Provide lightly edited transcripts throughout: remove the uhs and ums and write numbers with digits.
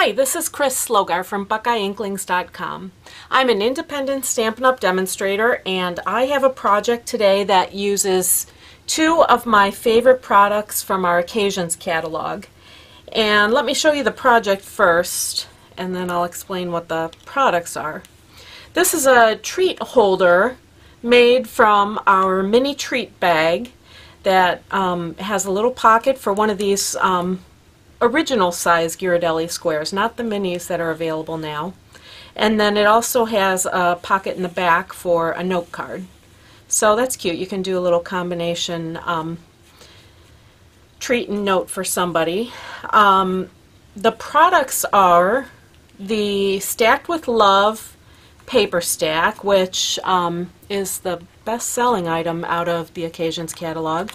Hi, this is Chris Slogar from BuckeyeInklings.com. I'm an independent Stampin' Up! Demonstrator, and I have a project today that uses two of my favorite products from our Occasions catalog. And let me show you the project first, and then I'll explain what the products are. This is a treat holder made from our Mini Treat Bag that has a little pocket for one of these original size Ghirardelli squares, not the minis that are available now. And then it also has a pocket in the back for a note card. So that's cute. You can do a little combination treat and note for somebody. The products are the Stacked with Love paper stack, which is the best-selling item out of the Occasions catalog.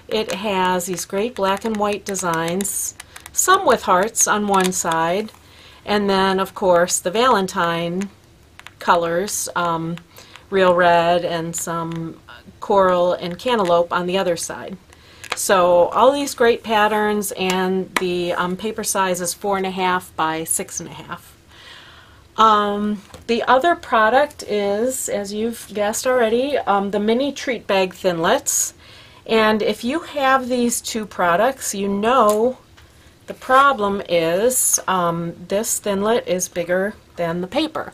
It has these great black and white designs, some with hearts on one side, and then of course the Valentine colors, real red and some coral and cantaloupe on the other side. So all these great patterns, and the paper size is 4.5 by 6.5. The other product is, as you've guessed already, the Mini Treat Bag Thinlits. And if you have these two products, you know the problem is this Thinlit is bigger than the paper.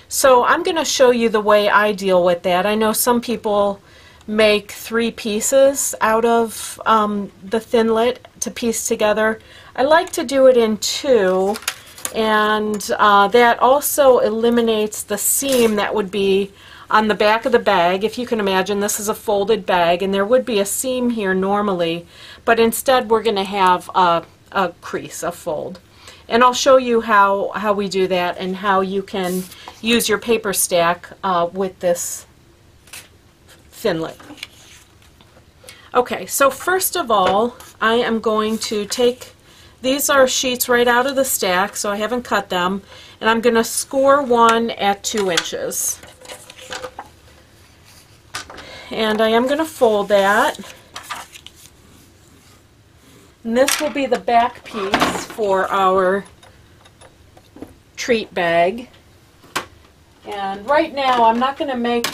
So I'm going to show you the way I deal with that. I know some people make 3 pieces out of the Thinlit to piece together. I like to do it in 2, and that also eliminates the seam that would be on the back of the bag. If you can imagine, this is a folded bag, and there would be a seam here normally, but instead we're going to have a crease, a fold. And I'll show you how we do that and how you can use your paper stack with this Thinlit. Okay, so first of all, I am going to take, these are sheets right out of the stack, so I haven't cut them, and I'm going to score one at 2 inches. And I am going to fold that. And this will be the back piece for our treat bag. And right now I'm not going to make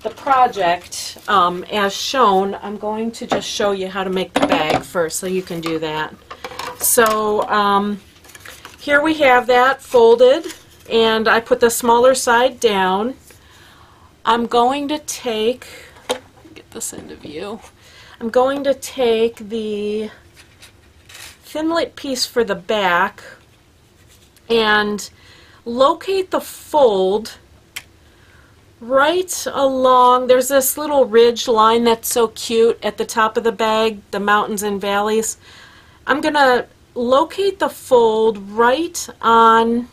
the project as shown. I'm going to just show you how to make the bag first so you can do that. So here we have that folded, and I put the smaller side down. I'm going to take, get this into view, I'm going to take the Thinlit piece for the back and locate the fold right along, there's this little ridge line that's so cute at the top of the bag, the mountains and valleys. I'm going to locate the fold right on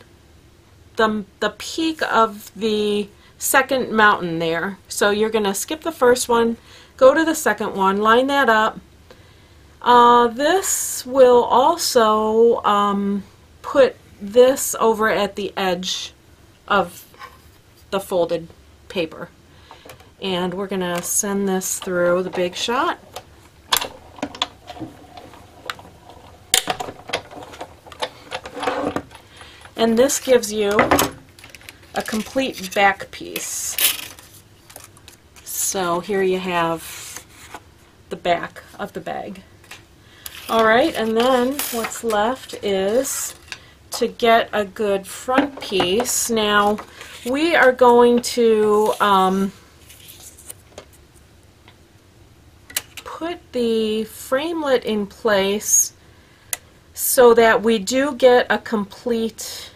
the peak of the second mountain there. So you're going to skip the first one, go to the second one, line that up. This will also put this over at the edge of the folded paper. And we're going to send this through the Big Shot. And this gives you a complete back piece. So here you have the back of the bag. Alright, and then what's left is to get a good front piece. Now we are going to put the framelit in place so that we do get a complete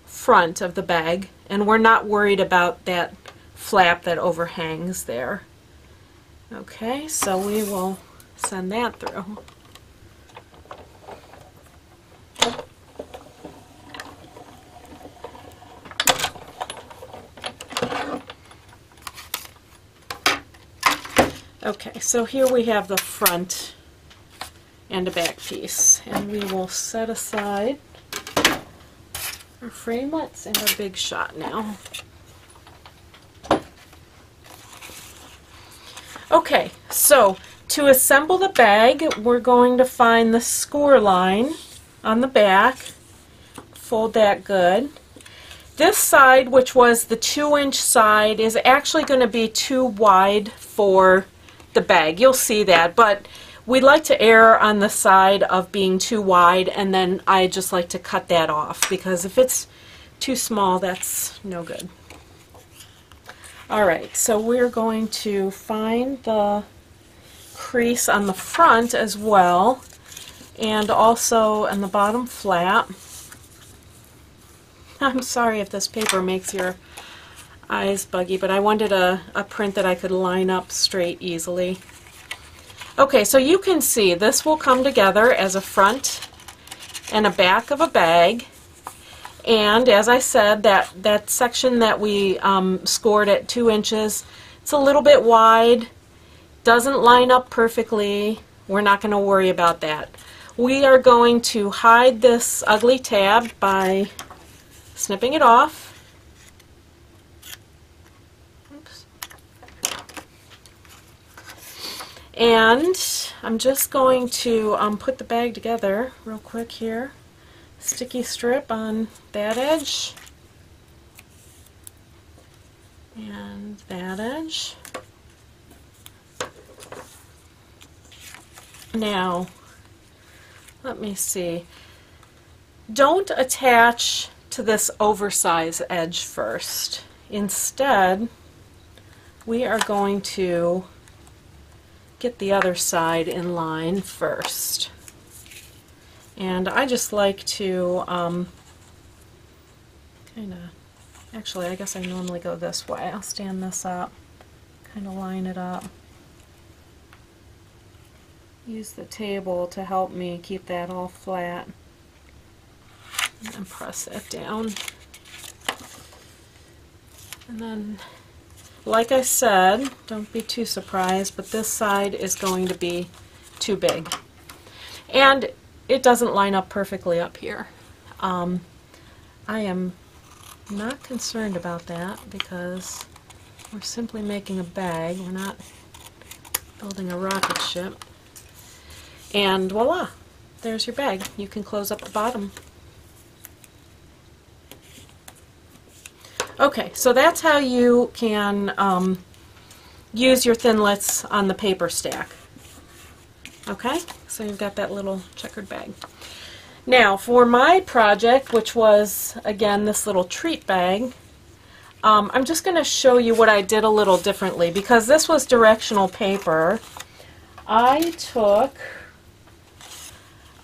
front of the bag, and we're not worried about that flap that overhangs there. Okay, so we will send that through. Okay, so here we have the front and a back piece, and we will set aside our framelits and our Big Shot now. Okay, so to assemble the bag, we're going to find the score line on the back, fold that good. This side, which was the 2-inch side, is actually going to be too wide for the bag. You'll see that, but we like to err on the side of being too wide, and then I just like to cut that off, because if it's too small, that's no good. Alright, so we're going to find the crease on the front as well, and also on the bottom flap. I'm sorry if this paper makes your eyes buggy, but I wanted a print that I could line up straight easily. Okay, so you can see this will come together as a front and a back of a bag. And as I said, that section that we scored at 2 inches, it's a little bit wide, doesn't line up perfectly. We're not going to worry about that. We are going to hide this ugly tab by snipping it off. Oops. And I'm just going to put the bag together real quick here. Sticky strip on that edge and that edge. Now, let me see. Don't attach to this oversized edge first. Instead, we are going to get the other side in line first. And I just like to kind of, actually I guess I normally go this way. I'll stand this up, kind of line it up. Use the table to help me keep that all flat. And then press that down. And then, like I said, don't be too surprised, but this side is going to be too big. And it doesn't line up perfectly up here. I am not concerned about that because we're simply making a bag. We're not building a rocket ship. And voila, there's your bag. You can close up the bottom. Okay, so that's how you can use your Thinlits on the paper stack. Okay, so you've got that little checkered bag. Now, for my project, which was, again, this little treat bag, I'm just going to show you what I did a little differently. Because this was directional paper, I took...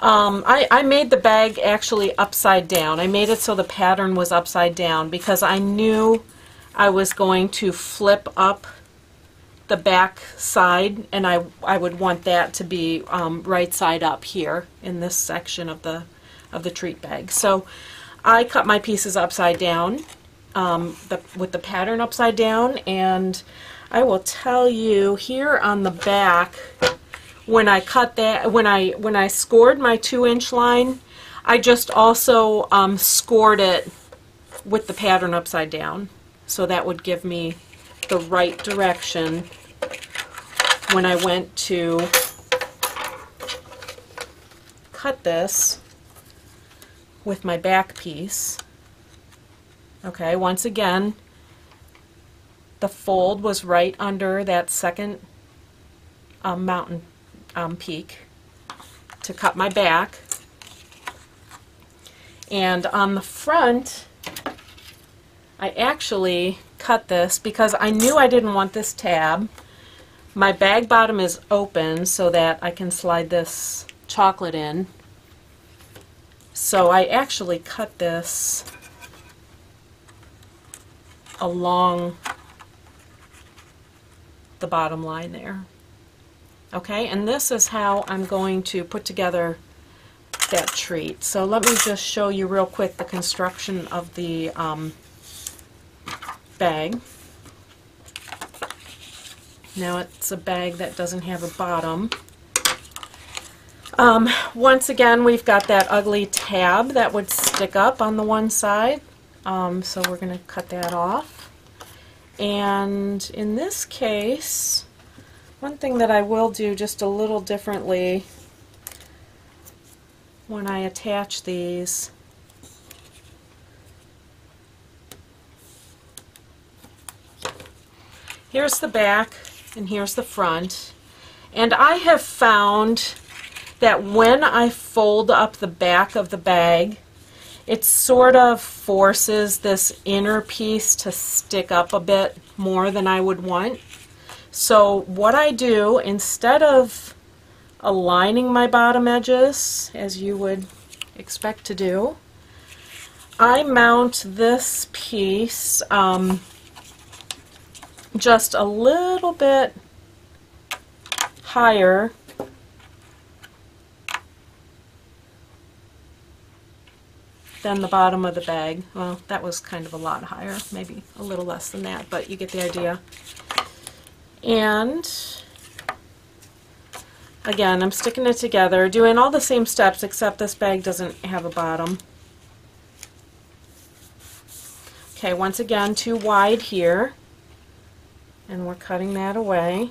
I made the bag actually upside down. I made it so the pattern was upside down because I knew I was going to flip up the back side, and I would want that to be right side up here in this section of the treat bag. So I cut my pieces upside down with the pattern upside down, and I will tell you here on the back, when I cut that, when I scored my 2-inch line, I just also scored it with the pattern upside down, so that would give me the right direction when I went to cut this with my back piece. Okay, once again, the fold was right under that second mountain peak to cut my back. And on the front, I actually cut this because I knew I didn't want this tab. My bag bottom is open so that I can slide this chocolate in. So I actually cut this along the bottom line there. Okay, and this is how I'm going to put together that treat. So let me just show you real quick the construction of the bag. Now it's a bag that doesn't have a bottom. Once again, we've got that ugly tab that would stick up on the one side. So we're going to cut that off. And in this case, one thing that I will do just a little differently when I attach these here's the back and here's the front. And I have found that when I fold up the back of the bag, it sort of forces this inner piece to stick up a bit more than I would want. So what I do, instead of aligning my bottom edges, as you would expect to do, I mount this piece just a little bit higher than the bottom of the bag. Well, that was kind of a lot higher, maybe a little less than that, but you get the idea. And again, I'm sticking it together, doing all the same steps, except this bag doesn't have a bottom. Okay, once again, too wide here, and we're cutting that away.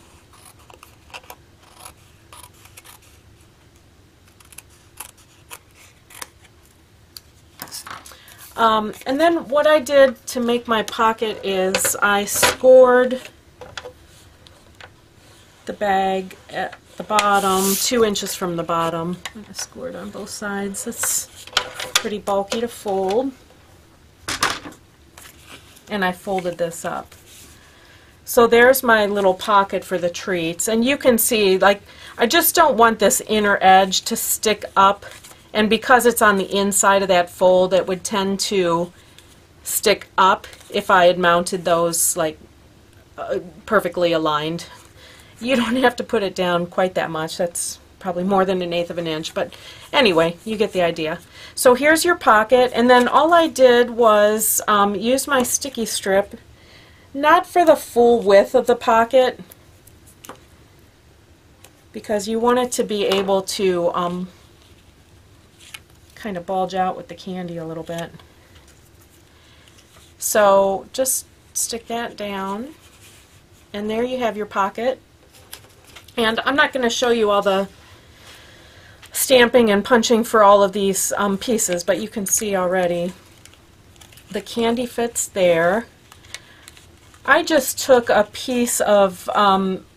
And then what I did to make my pocket is I scored the bag at the bottom, 2 inches from the bottom. I scored on both sides. It's pretty bulky to fold. And I folded this up. So there's my little pocket for the treats. And you can see, like, I just don't want this inner edge to stick up. And because it's on the inside of that fold, it would tend to stick up if I had mounted those like perfectly aligned. You don't have to put it down quite that much. That's probably more than 1/8 of an inch. But anyway, you get the idea. So here's your pocket. And then all I did was use my sticky strip, not for the full width of the pocket, because you want it to be able to kind of bulge out with the candy a little bit. So just stick that down, and there you have your pocket. And I'm not going to show you all the stamping and punching for all of these pieces, but you can see already the candy fits there. I just took a piece of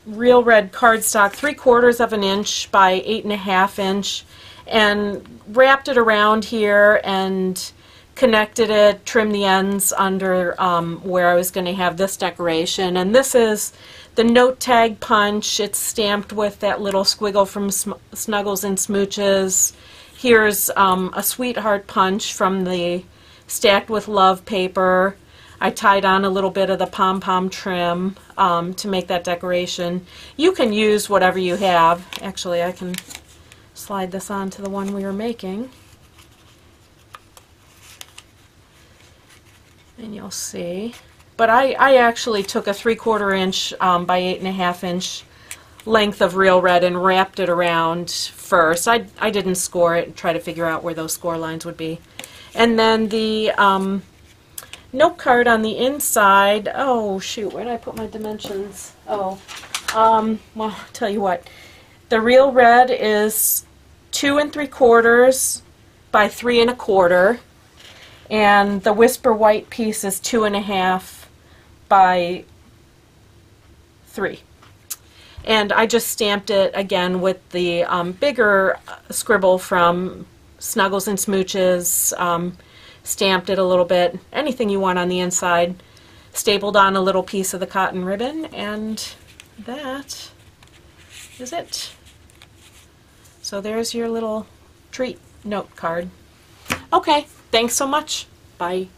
real red cardstock, 3/4 of an inch by 8.5 inch, and wrapped it around here and connected it, trimmed the ends under where I was going to have this decoration. And this is the note tag punch. It's stamped with that little squiggle from Snuggles and Smooches. Here's a sweetheart punch from the Stacked with Love paper. I tied on a little bit of the pom-pom trim to make that decoration. You can use whatever you have. Actually, I can slide this on to the one we were making, and you'll see. But I actually took a 3/4 inch by 8.5 inch length of real red and wrapped it around first. I didn't score it and try to figure out where those score lines would be. And then the note card on the inside, oh shoot, where did I put my dimensions? Oh, well, I'll tell you what. The real red is 2 3/4 by 3 1/4, and the Whisper White piece is 2.5 by 3. And I just stamped it again with the bigger scribble from Snuggles and Smooches, stamped it a little bit, anything you want on the inside, stapled on a little piece of the cotton ribbon, and that is it. So there's your little treat note card. Okay, thanks so much. Bye.